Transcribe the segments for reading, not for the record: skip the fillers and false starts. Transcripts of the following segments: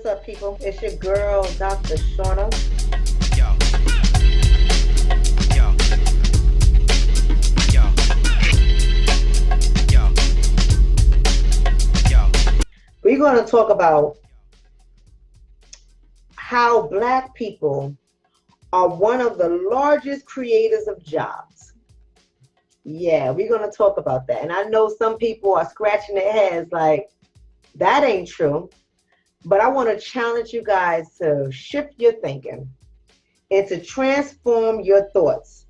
What's up, people? It's your girl, Dr. Shonna. Yo, yo, yo, yo, yo. We're going to talk about how Black people are one of the largest creators of jobs. Yeah, we're going to talk about that. And I know some people are scratching their heads like, that ain't true. But I want to challenge you guys to shift your thinking and to transform your thoughts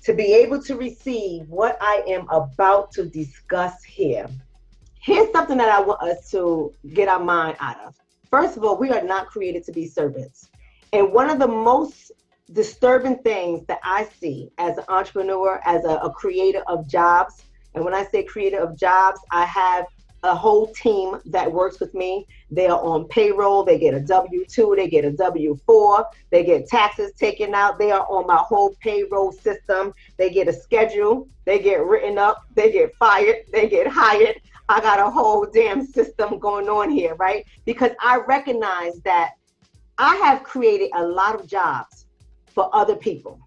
to be able to receive what I am about to discuss here. Here's something that I want us to get our mind out of. First of all, we are not created to be servants. And one of the most disturbing things that I see as an entrepreneur, as a creator of jobs, and when I say creator of jobs, I have a whole team that works with me. They are on payroll. They get a W-2. They get a W-4. They get taxes taken out. They are on my whole payroll system. They get a schedule. They get written up. They get fired. They get hired. I got a whole damn system going on here, right? Because I recognize that I have created a lot of jobs for other people.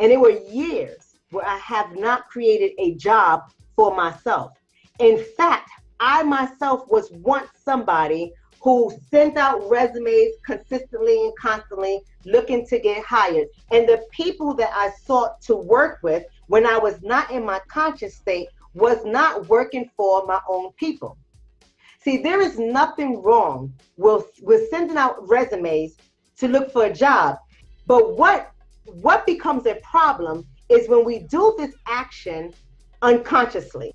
And there were years where I have not created a job for myself. In fact, I myself was once somebody who sent out resumes consistently and constantly looking to get hired. And the people that I sought to work with when I was not in my conscious state was not working for my own people. See, there is nothing wrong with sending out resumes to look for a job. But what becomes a problem is when we do this action unconsciously.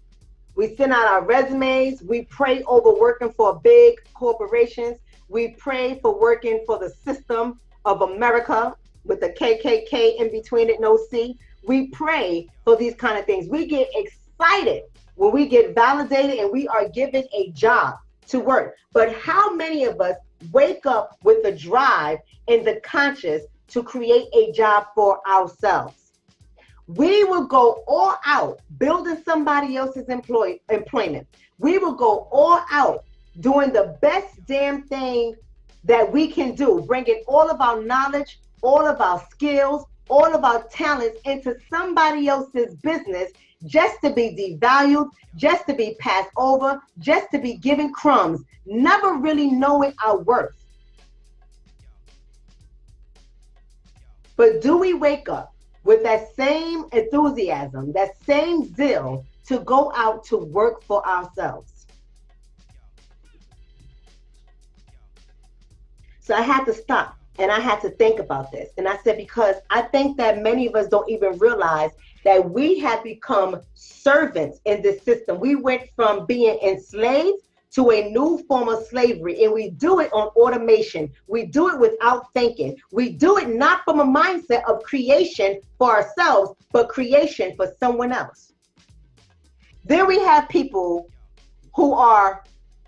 We send out our resumes. We pray over working for big corporations. We pray for working for the system of America with the KKK in between it, no C. We pray for these kind of things. We get excited when we get validated and we are given a job to work. But how many of us wake up with the drive and the conscious to create a job for ourselves? We will go all out building somebody else's employment. We will go all out doing the best damn thing that we can do, bringing all of our knowledge, all of our skills, all of our talents into somebody else's business just to be devalued, just to be passed over, just to be given crumbs, never really knowing our worth. But do we wake up with that same enthusiasm, that same zeal to go out to work for ourselves? So I had to stop and I had to think about this. And I said, because I think that many of us don't even realize that we have become servants in this system. We went from being enslaved to a new form of slavery, and we do it on automation. We do it without thinking. We do it not from a mindset of creation for ourselves, but creation for someone else. Then we have people who are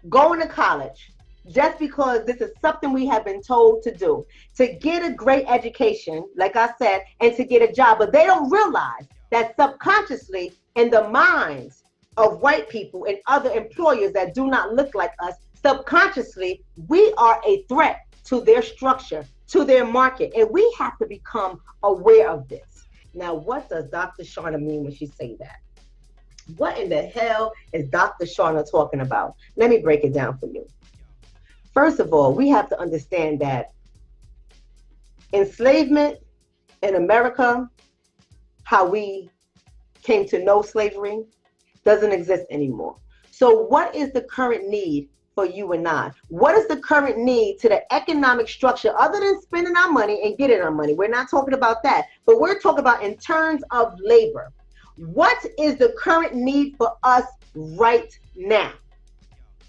going to college just because this is something we have been told to do, to get a great education, like I said, and to get a job. But they don't realize that subconsciously in the minds of white people and other employers that do not look like us, subconsciously, we are a threat to their structure, to their market, and we have to become aware of this. Now, what does Dr. Shonna mean when she say that? What in the hell is Dr. Shonna talking about? Let me break it down for you. First of all, we have to understand that enslavement in America, how we came to know slavery, doesn't exist anymore. So what is the current need for you and I? What is the current need to the economic structure other than spending our money and getting our money? We're not talking about that, but we're talking about in terms of labor. What is the current need for us right now?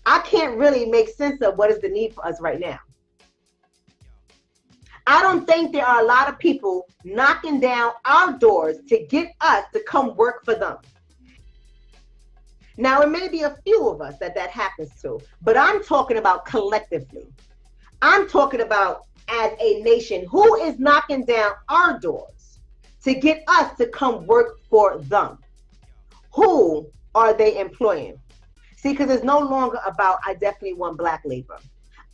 I can't really make sense of what is the need for us right now. I don't think there are a lot of people knocking down our doors to get us to come work for them. Now, it may be a few of us that happens to, but I'm talking about collectively. I'm talking about as a nation, who is knocking down our doors to get us to come work for them? Who are they employing? See, because it's no longer about, I definitely want Black labor.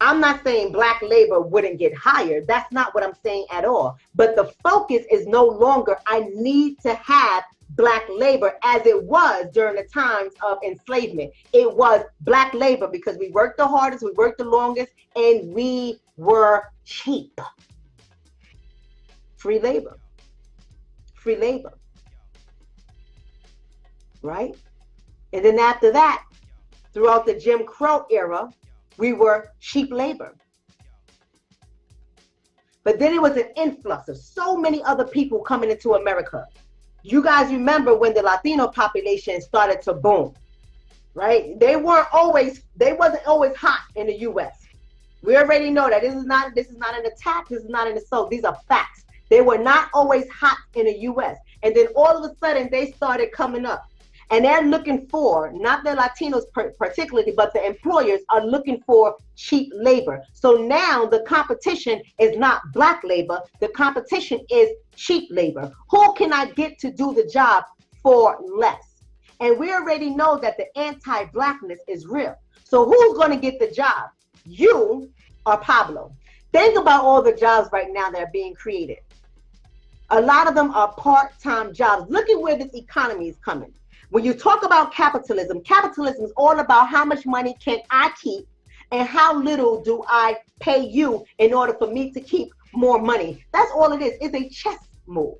I'm not saying black labor wouldn't get hired. That's not what I'm saying at all. But the focus is no longer, I need to have black labor as it was during the times of enslavement. It was black labor because we worked the hardest, we worked the longest, and we were cheap. Free labor. Free labor. Right? And then after that, throughout the Jim Crow era, we were cheap labor. But then it was an influx of so many other people coming into America. You guys remember when the Latino population started to boom, right? They wasn't always hot in the US. We already know that this is not an attack, this is not an assault. These are facts. They were not always hot in the US. And then all of a sudden they started coming up. And they're looking for, not the Latinos particularly, but the employers are looking for cheap labor. So now the competition is not black labor. The competition is cheap labor. Who can I get to do the job for less? And we already know that the anti-blackness is real. So who's going to get the job? You or Pablo? Think about all the jobs right now that are being created. A lot of them are part-time jobs. Look at where this economy is coming. When you talk about capitalism, capitalism is all about how much money can I keep and how little do I pay you in order for me to keep more money. That's all it is. It's a chess move.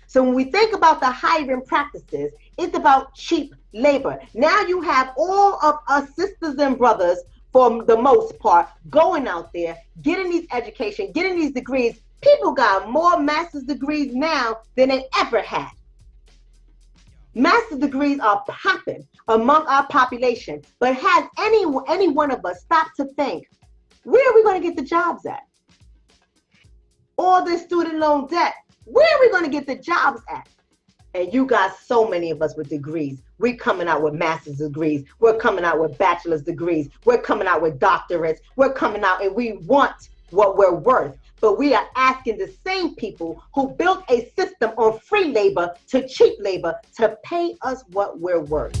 So when we think about the hiring practices, it's about cheap labor. Now you have all of us sisters and brothers, for the most part, going out there, getting these education, getting these degrees. People got more master's degrees now than they ever had. Master's degrees are popping among our population, but has any one of us stopped to think, where are we going to get the jobs at? All this student loan debt, where are we going to get the jobs at? And you got so many of us with degrees. We're coming out with master's degrees. We're coming out with bachelor's degrees. We're coming out with doctorates. We're coming out and we want what we're worth. But we are asking the same people who built a system on free labor to cheap labor to pay us what we're worth.